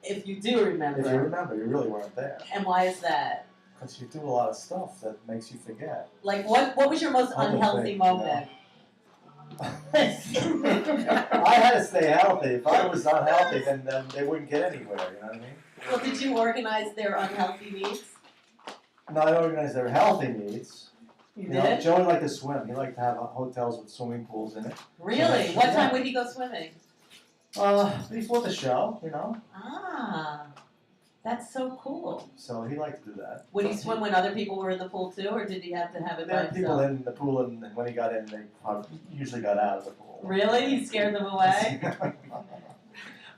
If you do remember. If you remember, you really weren't there. And why is that? Because you do a lot of stuff that makes you forget. Like, what was your most unhealthy moment? I had to stay healthy. If I was not healthy, then they wouldn't get anywhere, you know what I mean? Well, did you organize their unhealthy needs? No, I organized their healthy needs. You know, did? Joey liked to swim. He liked to have hotels with swimming pools in it. Really? So what time would he go swimming? Before the show, you know. Ah, that's so cool. So he liked to do that. Would he swim when other people were in the pool too, or did he have to have it by himself? There were people in the pool, and when he got in, they usually got out of the pool. Really? He scared them away?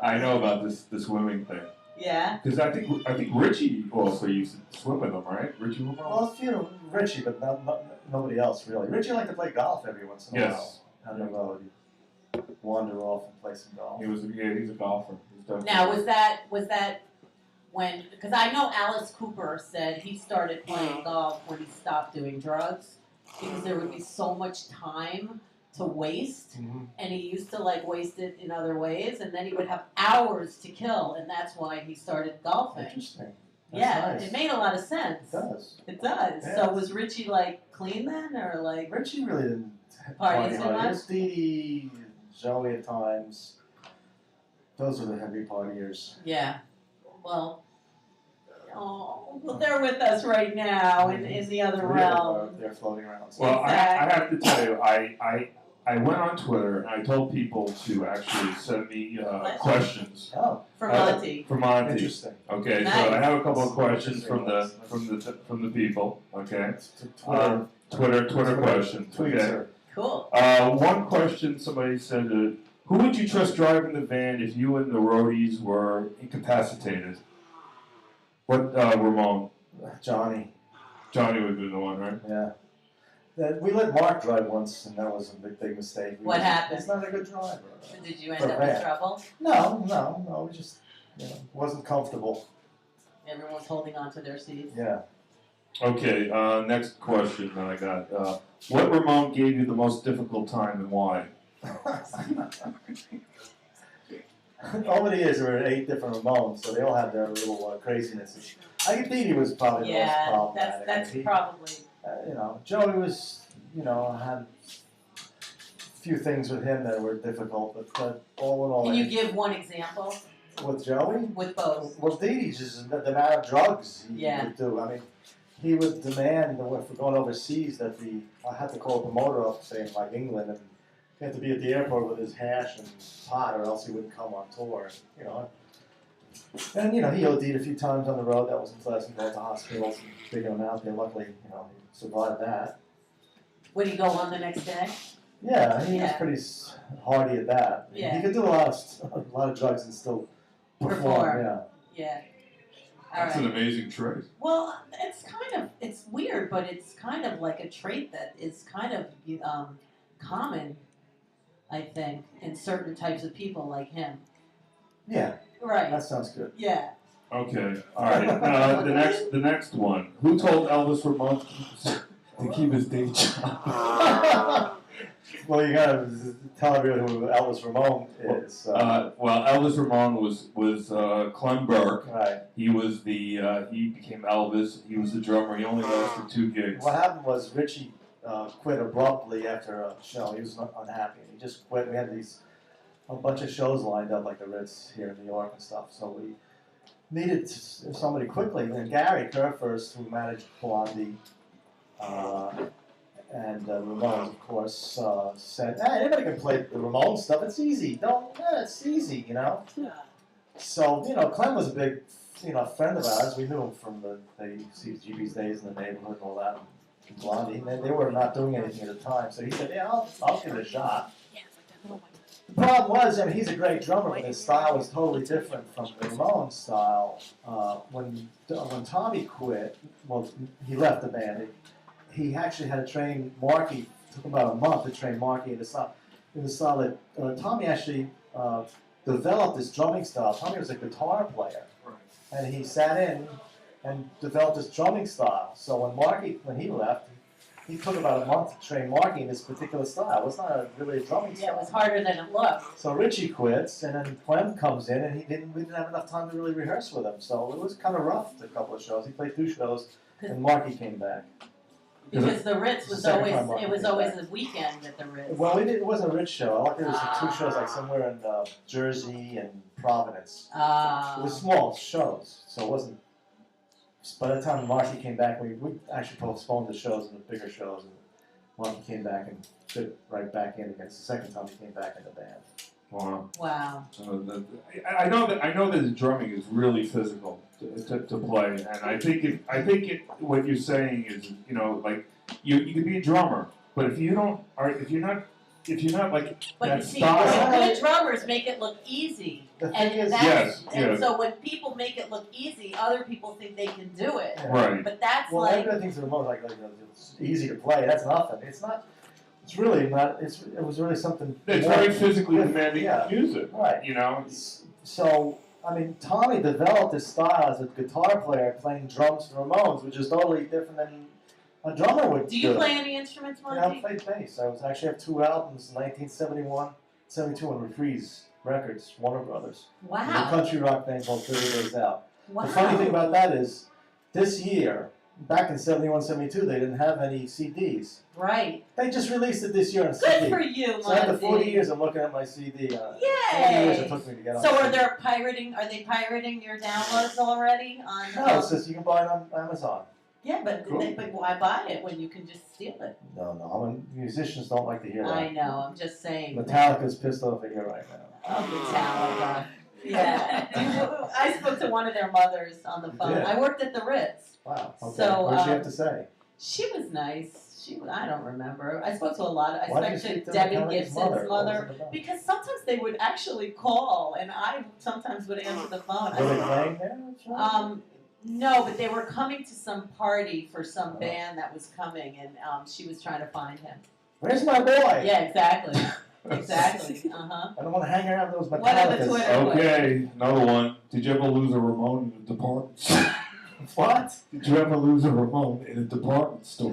I know about the swimming thing. Yeah. Because I think Richie also used to swim with them, right? Richie Ramone? Well, you know, Richie, but nobody else really. Richie liked to play golf every once in a while. On the road, he'd wander off and play some golf. He's a golfer. Now, was that when? Because I know Alice Cooper said he started playing golf when he stopped doing drugs because there would be so much time to waste, and he used to like waste it in other ways, and then he would have hours to kill, and that's why he started golfing. Interesting. That's nice. It made a lot of sense. It does. It does. Yeah. So was Richie like clean then, or like? Richie really didn't party so much. It was Dee, Joey at times. Those were the heavy partiers. Yeah. Well. Oh, well, they're with us right now in the other realm. They're floating around. Well, I have to tell you, I went on Twitter and I told people to actually send me questions. Oh. For Monte. For Monte. Interesting. Okay, nice. So I have a couple of questions from the people. Okay. Twitter questions. Okay. Cool. One question somebody said, who would you trust driving the van if you and the roadies were incapacitated? What, Ramone? Johnny. Johnny would be the one, right? Yeah. We let Mark drive once, and that was a big mistake. What happened? He's not a good driver. Did you end up in trouble? No. We just, wasn't comfortable. Everyone was holding on to their seats. Yeah. Okay, next question that I got. What Ramone gave you the most difficult time and why? Over the years, there were 8 different Ramones, so they all had their little crazinesses. I think Dee was probably the most problematic. That's probably. Joey was, had a few things with him that were difficult, but all in all. Can you give one example? With Joey? With both. Well, Dee just the amount of drugs he would do. I mean, he would demand that if we're going overseas that I had to call a promoter up, say in like England, and he had to be at the airport with his hash and pot, or else he wouldn't come on tour. And he OD'd a few times on the road. That wasn't pleasant. Going to hospitals and digging him out there. Luckily, he survived that. Would he go on the next day? Yeah, he was pretty hardy at that. Yeah. He could do a lot of drugs and still perform. Yeah. That's an amazing trait. Well, it's weird, but it's kind of like a trait that is kind of common, I think, in certain types of people like him. Yeah. Right. That sounds good. Yeah. Okay. All right. The next one. Who told Elvis Ramone to keep his day job? Well, you gotta tell everyone who Elvis Ramone is. Well, Elvis Ramone was Clem Burke. Right. He was he became Elvis. He was the drummer. He only lasted 2 gigs. What happened was Richie quit abruptly after a show. He was unhappy. He just quit. We had a bunch of shows lined up, like the Ritz here in New York and stuff. So we needed somebody quickly. And Gary Kerfurst, who managed Blondie, and Ramones, of course, said, "Hey, anybody can play the Ramones stuff. It's easy. It's easy, Yeah. So, Clem was a big, friend of ours. We knew him from the CGB's days in the neighborhood and all that. And Blondie, and they were not doing anything at the time. So he said, "Yeah, I'll give it a shot." The problem was, he's a great drummer, but his style was totally different from the Ramones style. When Tommy quit, well, he left the band. He actually had to train Marky. It took about a month to train Marky in the style that Tommy actually developed this drumming style. Tommy was a guitar player, and he sat in and developed this drumming style. So when he left, he took about a month to train Marky in this particular style. It's not really a drumming Yeah, it was style. harder than it looked. So Richie quits, and then Clem comes in, and we didn't have enough time to really rehearse with him. So it was kind of rough. A couple of shows. He played 2 shows, and Marky came back. Because the Ritz was Second always, time Marky it was came always back. a weekend at the Ritz. Well, it wasn't a rich show. I like there was 2 shows, like somewhere in Jersey and Providence. It was small shows, so it wasn't. By the time Marky came back, we actually postponed the shows and the bigger shows, and Marky came back and fit right back in again. It's the second time he came back in the band. Wow. Wow. I know that the drumming is really physical to play, and I think what you're saying is, you know, like you can be a drummer, but if you're not like But that you see, style. good drummers make it look easy. The thing And is, that's, Yes. and so when people make it look easy, other people think they can do it. Right. But that's well, like, everybody thinks the remote it's easy to play. That's nothing. It's not. It's really not. It was really something. It's more- very physically demanding Yeah. music. Right. You know. So, I mean, Tommy developed his style as a guitar player playing drums for Ramones, which is totally different than a drummer would do. do you play any instruments, Yeah, I Monty? played bass. I actually have 2 albums, 1971, 72 on Reprise Records, Warner Brothers. A Wow. country rock band called 30 Days Out. Wow. The funny thing about that is, this year, back in 71, 72, they didn't have any CDs. Right. They just released it this year on Good CD. for you, So after Monty. 40 years, I'm looking at my CD. 40 years Yay! it took me to get on So are CD. they pirating your downloads already on? No, it's just you can buy it on Amazon. Yeah, but Cool. but why buy it when you can just steal it? No. I mean, musicians don't like to hear that. I know. I'm just saying. Metallica's pissed off at you right now. Oh, Metallica. Yeah. I spoke to one of their mothers on the phone. Yeah. I worked at the Ritz. Wow. Okay. So, what did she have to say? She was nice. I don't remember. I spoke to a lot. I Why did you spoke speak to to Debbie Metallica's Gibson's What was mother. it about? Because sometimes they would actually call, and I sometimes would answer the phone. Were they playing there? No, but they were coming to some party for some Oh. band that was coming, and she was trying to find him. Where's my boy? Yeah, exactly. Exactly. I don't want to hang around with those What are the Metallicas. Twitter- Okay, another one. Did you ever lose a Ramone in a department store? What? Did you ever lose a Ramone in a department store?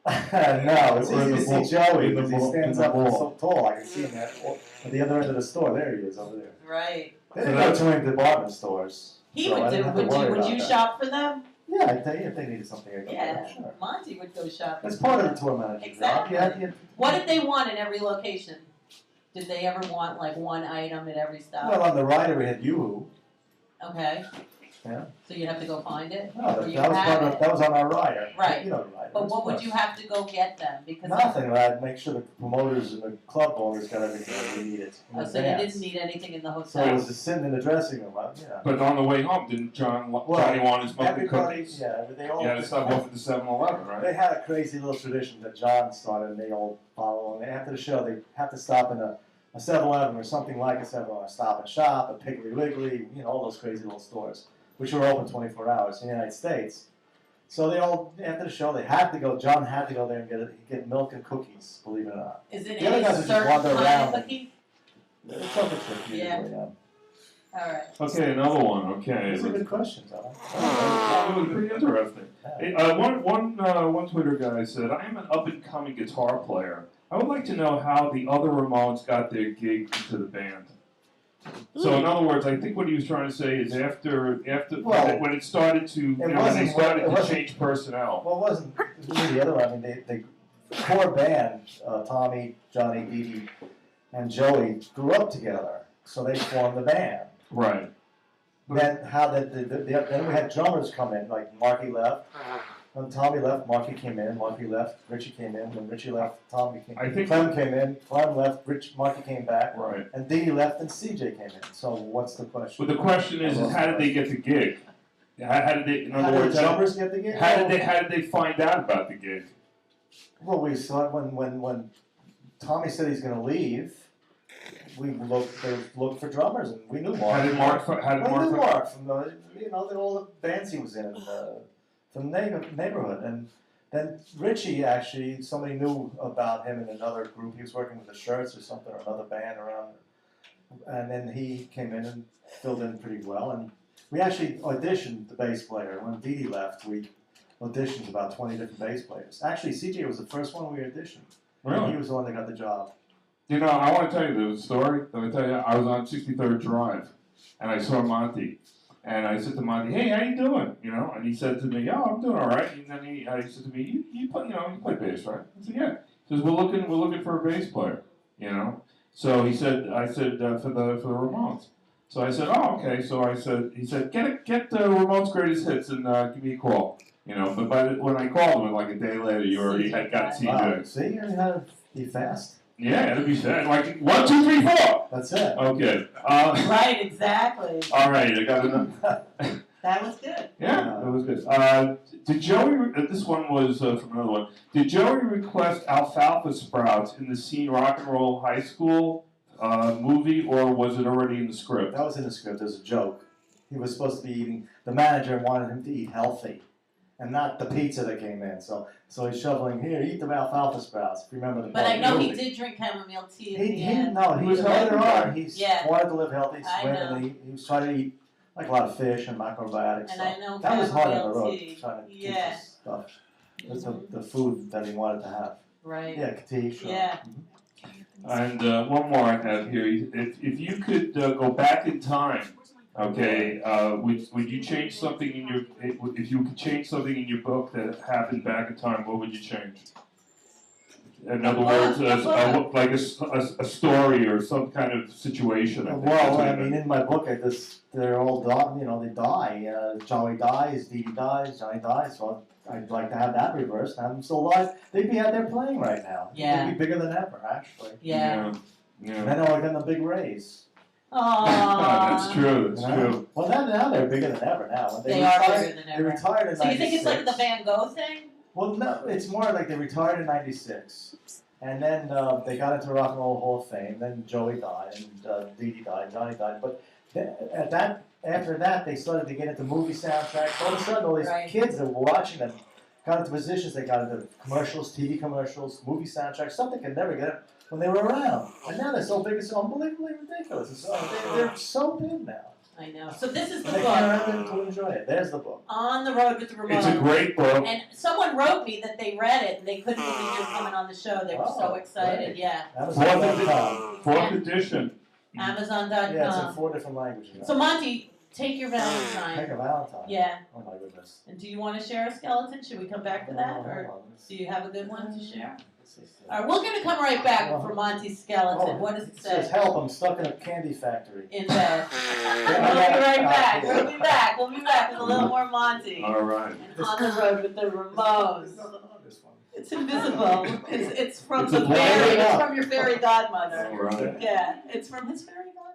No, it's Or in easy the to see mall. Joey In the because he mall. stands In the up and mall. so tall. I can see him at the other end of the store. There he is over there. Right. They didn't go to any department stores. He so I would didn't do. have to Would worry you? Would about you that. shop for them? Yeah, I'd tell you if they needed something. I'd go for Yeah. it, sure. Monty would go shopping. That's part of the tour manager Exactly. job. Yeah, What did they want in every location? Did they ever want like one item at every stop? Well, on the rider we had Yoo-Hoo. Okay. Yeah. So you'd have to go find it? No, Or you that was have part of, it? that was on our rider. Right. You know the rider. But of what would course. you have to go get them? Because Nothing. I'd make sure the promoters and the club owners got everything that we needed. in Oh, so you advance. didn't need anything in the So it hotel. was just sitting in the dressing room. Yeah. But on the way home, didn't Johnny want his milk and Everybody, cookies? yeah, they all. You had to stop off at the 7-Eleven, right? They had a crazy little tradition that John started, and they all follow. And after the show, they have to stop in a 7-Eleven or something like a 7-Eleven, Stop and Shop, a Piggly Wiggly, all those crazy little stores, which were open 24 hours in the United States. So they all, after the show, they had to go. John had to go there and get milk and cookies. Believe it or not, Is it The other a guys would just certain wander kind around of and- cookie? it's chocolate chip usually. Yeah. Yeah. All right. Okay, another one. Okay. These are good questions. It was pretty interesting. Hey, one Twitter guy said, "I am an up-and-coming guitar player. I would like to know how the other Ramones got their gig into the band." So, in other words, I think what he was trying to say is after Well, when it started to when they wasn't- started it to wasn't- change personnel. Well, it wasn't really the other one. I mean, the core band, Tommy, Johnny, Dee Dee, and Joey grew up together, so they formed the band. Right. Then then we had drummers come in, like Marky left. When Tommy left, Marky came in. Marky left, Richie came in. When Richie left, Tommy came in. I think- Clem came in. Clem left, Marky came back. Right. And Dee Dee left and CJ came in. So what's the question? But the question is how did they get the gig? How did they? In How other did words, the drummers get the gig? how did they find out about the gig? Well, we saw it when Tommy said he's going to leave. They looked for drummers, and we knew Mark. How did Mark? We knew Mark from all the bands he was in from the neighborhood, and then Richie actually somebody knew about him in another group. He was working with the Shirts or something or another band around, and then he came in and filled in pretty well. And we actually auditioned the bass player when Dee Dee left. auditions, about 20 different bass players. Actually, CJ was the first one we auditioned. Really? He was the one that got the job. You know, I want to tell you the story. Let me tell you, I was on 63rd Drive, and I saw Monte. And I said to Monte, "Hey, how you doing?" You know, and he said to me, "Oh, I'm doing all right." And then he said to me, "You play, you play bass, right?" I said, "Yeah." He says, "We're looking for a bass player." You know, so I said for the Ramones. So I said, "Oh, okay." So he said, "Get the Ramones greatest hits and give me a call." You know, but when I called him, like a day later, you already had got CJ. Wow. See, you had to be fast. Yeah, it'd be sad. Like 1, 2, 3, 4. That's it. Okay. Right, exactly. All right, I got enough. That was good. Yeah, that was good. Did Joey? This one was from another one. Did Joey request alfalfa sprouts in the Scene Rock and Roll High School movie, or was it already in the script? That was in the script. It was a joke. He was supposed to be eating. The manager wanted him to eat healthy, and not the pizza that came in. So he's shoveling here. Eat the alfalfa sprouts. If you remember the. But I know movie. he did drink chamomile tea at He the end. no. He was later healthy. on. He Yeah. wanted to live healthy, I swim, know. and he was trying to eat like a lot of fish and macrobiotics. And so I know that was hard on the chamomile road tea. trying to keep Yeah. this stuff. That's the food that he wanted to have. Right. Yeah, tea, sure. Yeah. And one more I have here. If you could go back in time, okay, would you change something in your? If you could change something in your book that happened back in time, what would you change? In other words, like a story or some kind of situation. I think that's Well, what I it mean, meant. in my book, they're all die. You know, they die. Joey dies, Dee Dee dies, Johnny dies. So I'd like to have that reversed. Have them still alive. They'd be out there playing right now. Yeah. They'd be bigger than ever, actually. Yeah. Yeah. And then they're getting a big raise. Aww. That's true. That's You know? true. Well, now they're bigger than ever. Now when They retired, are bigger than They ever. retired in So you think it's like the 96. Van Gogh thing? Well, no, it's more like they retired in '96, and then they got into the Rock and Roll Hall of Fame. Then Joey died, and Dee Dee died, Johnny died. But after that, they started to get into movie soundtracks. All of a sudden, all these Right. kids that were watching them got into positions. They got into commercials, TV commercials, movie soundtracks. Something could never get it when they were around. And now they're so big, it's unbelievably ridiculous. They're so big now. I know. So this is the And they book, can't have to enjoy it. There's the book. On the Road with the Ramones. It's a great book. And someone wrote me that they read it and they couldn't believe you were coming on the show. They were so Oh, excited. great. Yeah. Amazon.com. Fourth edition. Amazon.com. Yeah, it's in 4 different languages. So Monty, take your Take Valentine. a Valentine. Yeah. Oh my goodness. And do you want to share a skeleton? Should we come back to that, Hold or on, let's do you have a good one to share? see. All right, we're gonna come right back for Monty's skeleton. What does it says, say? "Help! I'm stuck in a candy factory." In bed. We'll be right back. We'll be back. We'll be back with a little more Monty. All right. And On the Road with the There's Ramones. nothing on this one. It's invisible. It's from It's the a fairy. blur. It's from your fairy godmother. All right. Yeah, it's from his fairy godmother.